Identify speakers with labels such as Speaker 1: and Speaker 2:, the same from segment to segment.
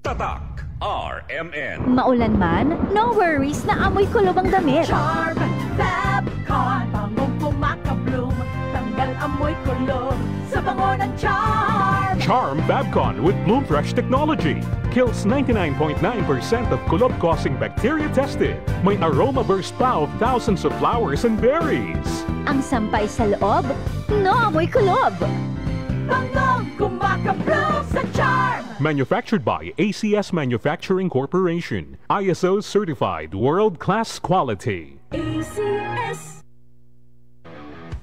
Speaker 1: Tatak RMN.
Speaker 2: Maulan man, no worries na amoy kulob ang damit.
Speaker 3: Charm Fabcon, bangong pumakabloom, tanggal amoy kulob sa bango ng Charm.
Speaker 4: Charm Fabcon with Bloom Fresh technology kills 99.9% of kulob-causing bacteria tested. May aroma burst pa of thousands of flowers and berries.
Speaker 2: Ang sampay sa loob, no amoy kulob.
Speaker 3: Bangong kumakabloom sa Charm.
Speaker 4: Manufactured by ACS Manufacturing Corporation. ISO certified world-class quality.
Speaker 3: ACS.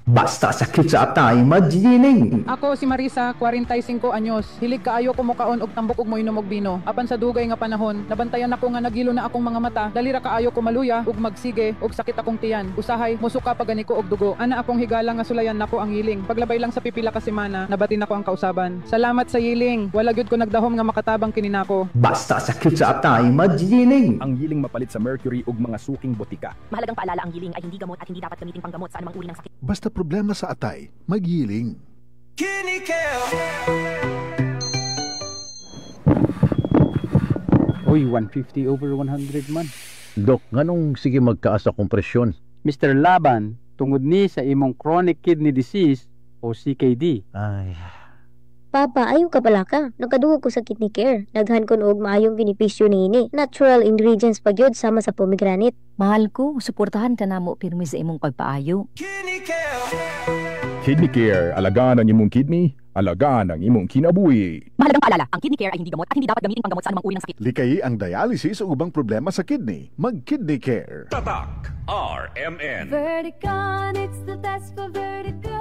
Speaker 5: Basta sakit sa atay, magdining.
Speaker 6: Ako si Marisa, 45 anyos. Hilig kaayo ko mukaon og tambok og moinom og bino. Apan sa dugay nga panahon, nabantayan ako nga nagilo na akong mga mata. Dalira kaayo ko maluya ug magsige og sakit akong tiyan. Usahay musuka pa gani ko og dugo. Ana akong higala nga sulayan nako ang yiling. Paglabay lang sa pipila ka semana, nabati nako ang kausaban. Salamat sa yiling. Wala gyud ko nagdahom nga makatabang kini nako.
Speaker 5: Basta sakit sa atay, magdining.
Speaker 7: Ang yiling mapalit sa mercury ug mga suking botika.
Speaker 8: Mahalagang paalala, ang yiling ay hindi gamot at hindi dapat gamitin panggamot sa anumang uri ng sakit.
Speaker 9: Basta problema sa atay, magyiling.
Speaker 10: Uy, 150/100 man.
Speaker 11: Dok, nganong sige magkaas akong presyon?
Speaker 10: Mr. Laban, tungod ni sa imong chronic kidney disease o CKD.
Speaker 11: Ay...
Speaker 12: Papa, ayaw ka pala ka. Nagkadugo ko sa kidney care. Daghan ko og maayong benepisyo niini. Natural ingredients pa gyud sama sa pomegranate.
Speaker 2: Mahal ko, suportahan ka namo pirmi sa imong pagpaayo.
Speaker 7: Kidney Care, alagaan ang imong kidney, alagaan ang imong kinabuhi.
Speaker 8: Mahalagang paalala, ang kidney care ay hindi gamot at hindi dapat gamitin panggamot sa anumang uri ng sakit.
Speaker 9: Likayi ang dialysis o ubang problema sa kidney. Mag-Kidney Care.
Speaker 1: Tatak RMN.
Speaker 3: Verticon, it's the best for vertigo.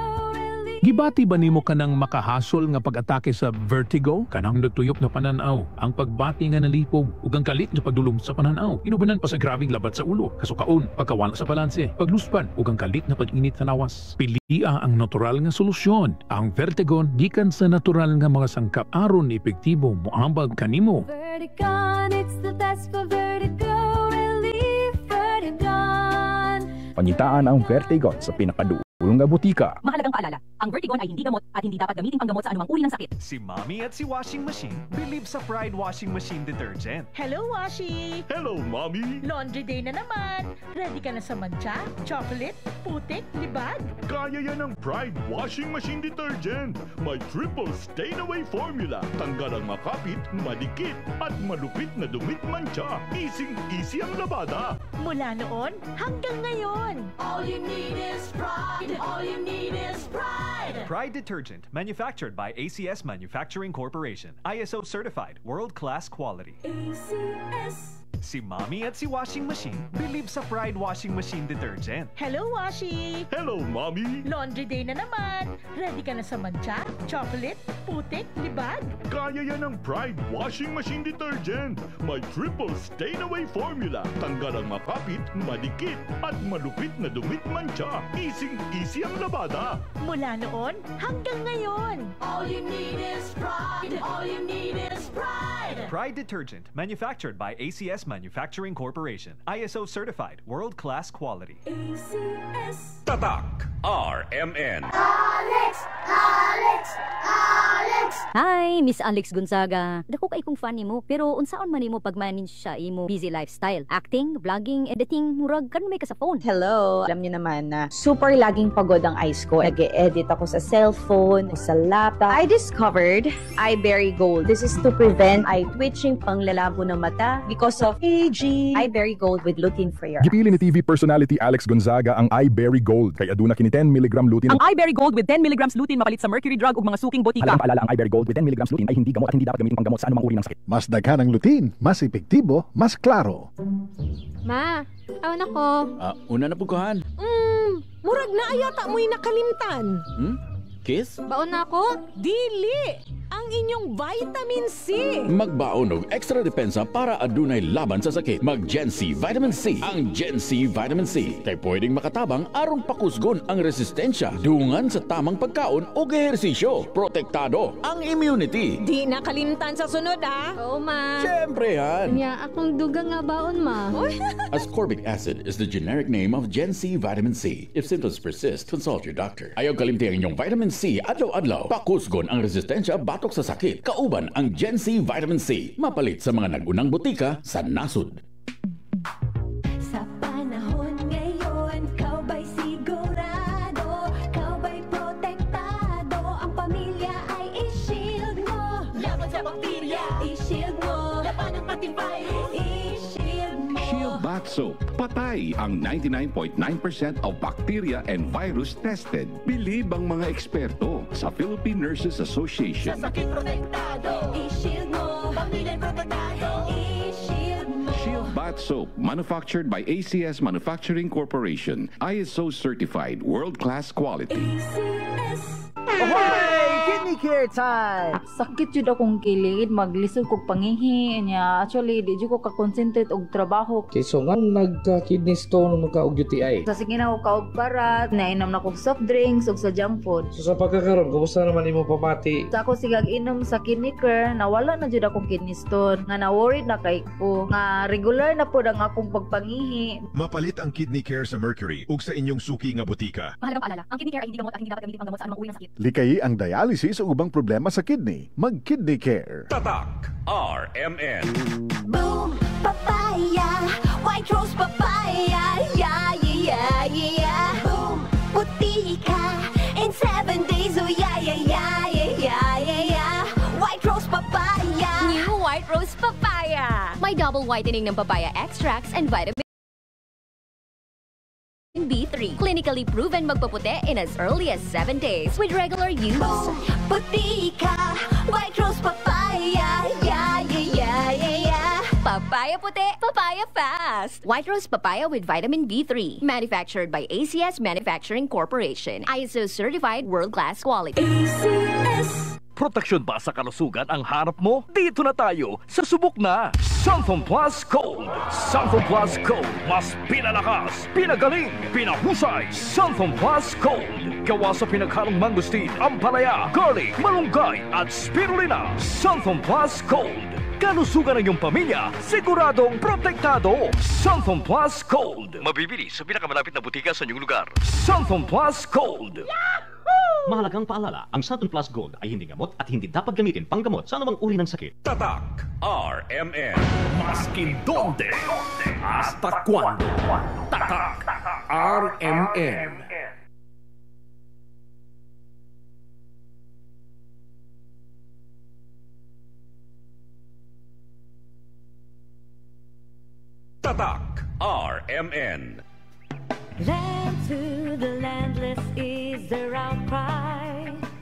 Speaker 13: Gibati ba nimo kanang makahasol nga pag-atake sa vertigo? Kanang nagtuyok na pananaw, ang pagbati nga nalipog, ug ang kalit nga pagdulong sa pananaw. Inubanan pa sa grabing labat sa ulo, kasukaon, pagkawala sa balanse, pagluspan, ug ang kalit nga pag-init sa nawas. Pilia ang natural nga solusyon. Ang Vertigon gikan sa natural nga mga sangkap aron epektibo moambag kanimo.
Speaker 3: Verticon, it's the best for vertigo relief. Vertigon.
Speaker 7: Pangitaan ang Vertigon sa pinakadulo nga butika.
Speaker 8: Mahalagang paalala, ang Vertigon ay hindi gamot at hindi dapat gamitin panggamot sa anumang uri ng sakit.
Speaker 14: Si Mommy at si Washing Machine believe sa Pride Washing Machine Detergent.
Speaker 3: Hello, Washi!
Speaker 14: Hello, Mommy!
Speaker 3: Laundry day na naman. Ready ka na sa mancha, chocolate, putik, libag?
Speaker 4: Kaya yan ang Pride Washing Machine Detergent. May triple stain-away formula. Tanggal ang makapit, madikit, at malupit na dumit mancha. Easy ang labada.
Speaker 3: Mula noon hanggang ngayon.
Speaker 8: All you need is pride.
Speaker 3: All you need is pride.
Speaker 14: Pride Detergent, manufactured by ACS Manufacturing Corporation. ISO certified, world-class quality.
Speaker 3: ACS.
Speaker 14: Si Mommy at si Washing Machine believe sa Pride Washing Machine Detergent.
Speaker 3: Hello, Washi!
Speaker 4: Hello, Mommy!
Speaker 3: Laundry day na naman. Ready ka na sa mancha, chocolate, putik, libag?
Speaker 4: Kaya yan ang Pride Washing Machine Detergent. May triple stain-away formula. Tanggal ang makapit, madikit, at malupit na dumit mancha. Easy ang labada.
Speaker 3: Mula noon hanggang ngayon.
Speaker 8: All you need is pride. All you need is pride.
Speaker 14: Pride Detergent, manufactured by ACS Manufacturing Corporation. ISO certified, world-class quality.
Speaker 3: ACS.
Speaker 1: Tatak RMN.
Speaker 3: Alex!
Speaker 2: Hi, Miss Alex Gonzaga. Dako kay kong fan nimo, pero unsaon man nimo pag-manage sa imo busy lifestyle? Acting, vlogging, editing, murag kan may ka sa phone.
Speaker 15: Hello, alam niyo naman na super laging pagod ang eyes ko. Nag-e-edit ako sa cellphone, sa laptop. I discovered iBerry Gold. This is to prevent eye twitching, panglalabo ng mata because of aging. iBerry Gold with lutein free.
Speaker 7: Gipili ni TV personality Alex Gonzaga ang iBerry Gold kay aduna kini 10 mg lutein.
Speaker 8: Ang iBerry Gold with 10 mg lutein mapalit sa mercury drug ug mga suking botika.
Speaker 7: Mahalagang paalala, ang iBerry Gold with 10 mg lutein ay hindi gamot at hindi dapat gamitin panggamot sa anumang uri ng sakit.
Speaker 9: Mas daghan ang lutein, mas epektibo, mas klaro.
Speaker 16: Ma, awan ako.
Speaker 11: Una na puguhan.
Speaker 16: Murag na ayata mo'y nakalimtan.
Speaker 11: Kiss?
Speaker 16: Baon na ako? Dili! Ang inyong vitamin C!
Speaker 11: Magbaon og extra depensa para adunay laban sa sakit. Mag Gen C Vitamin C. Ang Gen C Vitamin C kay pwedeng makatabang aron pakusgon ang resistensya dungan sa tamang pagkaon o ehersisyo. Protektado ang immunity.
Speaker 16: Di nakalimtan sa sunod, ha? Oo, ma.
Speaker 11: Siyempre yan.
Speaker 16: Kanya akong dugang nga baon, ma.
Speaker 11: Ascorbic acid is the generic name of Gen C Vitamin C. If symptoms persist, consult your doctor. Ayaw kalimti ang inyong vitamin C adlaw-adlaw. Pakusgon ang resistensya batok sa sakit. Kauban ang Gen C Vitamin C. Mapalit sa mga nagunang butika sa nasud.
Speaker 8: Sa panahon ngayon, kau ba'y sigurado? Kau ba'y protektado? Ang pamilya ay i-shield mo. Laban sa bakterya, i-shield mo. Laban ng pating virus, i-shield mo.
Speaker 17: Shield Bath Soap. Patay ang 99.9% of bacteria and virus tested. Believe ang mga eksperto sa Philippine Nurses Association.
Speaker 8: Sa sakit protektado, i-shield mo. Pamilya protektado, i-shield mo.
Speaker 17: Shield Bath Soap, manufactured by ACS Manufacturing Corporation. ISO certified, world-class quality.
Speaker 18: Ahoy! Kidney care time!
Speaker 19: Sakit jud akong kilid, maglisod kog pangihi niya. Actually, di jud ko ka-concentrate og trabaho.
Speaker 20: Okay, so nga nagka-kidney stone magka-og UTI.
Speaker 19: Sa sige na ko kaog parat, nainom na kog soft drinks ug sa junk food.
Speaker 20: So sa pagkakaroon, kumusta naman imo pamati?
Speaker 19: Sa ako sigag inom sa kidney care, nawala na jud akong kidney stone. Nga na-worried na kay ko. Nga regular na pod ang akong pagpangihi.
Speaker 21: Mapalit ang kidney care sa Mercury ug sa inyong suki nga butika.
Speaker 2: Mahalagang paalala, ang kidney care ay hindi gamot at hindi dapat gamitin panggamot sa anumang uri ng sakit.
Speaker 9: Likayi ang dialysis o ubang problema sa kidney. Mag-Kidney Care.
Speaker 1: Tatak RMN.
Speaker 8: Boom, papaya, white rose papaya, yeah, yeah, yeah. Boom, puti ka in 7 days, oh yeah, yeah, yeah, yeah, yeah, yeah. White rose papaya.
Speaker 2: New White Rose Papaya. May double whitening ng papaya extracts and vitamin B3. Clinically proven magpaputi in as early as 7 days with regular use.
Speaker 8: Boom, puti ka, white rose papaya, yeah, yeah, yeah, yeah, yeah.
Speaker 2: Papaya puti, papaya fast. White Rose Papaya with vitamin B3. Manufactured by ACS Manufacturing Corporation. ISO certified world-class quality.
Speaker 8: ACS.
Speaker 22: Proteksyon ba sa kalusugan ang hanap mo? Dito na tayo sa subok na Sunfom Plus Gold. Sunfom Plus Gold. Mas pinalakas, pinagaling, pinahusay. Sunfom Plus Gold. Gawa sa pinaghalong mangustin, ampalaya, garlic, malunggay at spirulina. Sunfom Plus Gold. Kalusugan ng iyong pamilya, siguradong protektado. Sunfom Plus Gold. Mabibili sa pinakamalapit na butika sa inyong lugar. Sunfom Plus Gold.
Speaker 23: Mahalagang paalala, ang Sunfom Plus Gold ay hindi gamot at hindi dapat gamitin panggamot sa anumang uri ng sakit.
Speaker 1: Tatak RMN.
Speaker 13: Maskin donde, hasta cuando. Tatak RMN.
Speaker 1: Tatak RMN.
Speaker 8: Land to the landless is their outcry.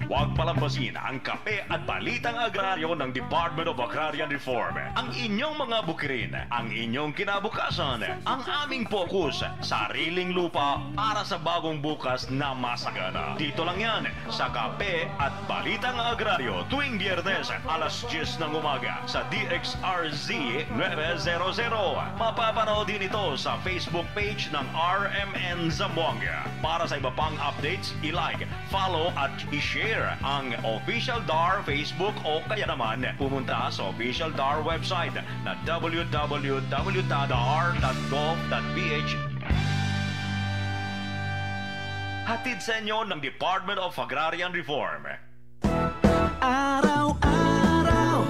Speaker 24: Huwag palampasin ang kape at balitang agraryo ng Department of Agrarian Reform. Ang inyong mga bukirin, ang inyong kinabukasan, ang aming focus, sariling lupa para sa bagong bukas na masagana. Dito lang yan sa Kape at Balitang Agraryo tuwing Biyernes alas 10 ng umaga sa DXRZ 900. Mapapanood din ito sa Facebook page ng RMN Zamboanga. Para sa iba pang updates, i-like, follow at i-share ang official DAR Facebook o kaya naman pumunta sa official DAR website na www.dar.gov.ph. Hatid sa inyo ng Department of Agrarian Reform.
Speaker 3: Araw-araw,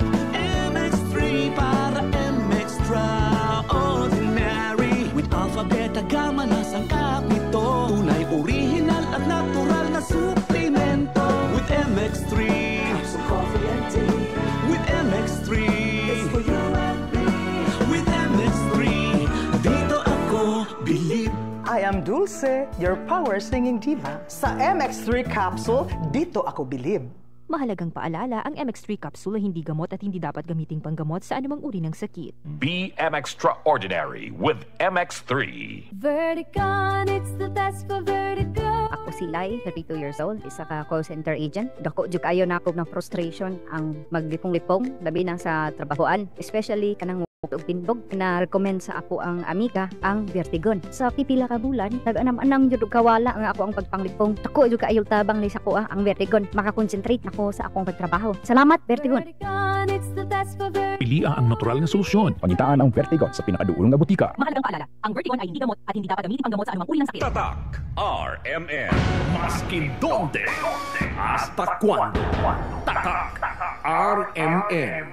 Speaker 3: MX3 para MX-Traordinary. With alpha, beta, gamma na sangkap nito. Tunay, original at natural na suplemento. With MX3, capsule, coffee and tea. With MX3, it's for you and me. With MX3, dito ako believe.
Speaker 25: I am Dulce, your power singing diva. Sa MX3 capsule, dito ako believe.
Speaker 26: Mahalagang paalala, ang MX3 capsule ay hindi gamot at hindi dapat gamiting panggamot sa anumang uri ng sakit.
Speaker 1: Be extraordinary with MX3.
Speaker 8: Verticon, it's the best for Vertigo.
Speaker 2: Ako si Lai, 32 years old, isa ka call center agent. Dako jud kayo na ako ng frustration ang maglipong-lipong labi na sa trabahoan, especially kanang
Speaker 4: ug tindog na recommend sa ako ang amiga ang Vertigon. Sa pipila ka bulan, nag-anam-anam jud og kawala nga ako ang pagpanglipong. Ako jud kaayo tabang ni sa ko ang Vertigon. Makakonsentrate ako sa akong pagtrabaho. Salamat Vertigon.
Speaker 13: Pilia ang natural nga solusyon.
Speaker 7: Pangitaan ang Vertigon sa pinakaduol nga butika.
Speaker 26: Mahalagang paalala, ang Vertigon ay hindi gamot at hindi dapat gamitin panggamot sa anumang uri ng sakit.
Speaker 1: Tatak RMN.
Speaker 22: Maskin donde, hasta cuando. Tatak RMN.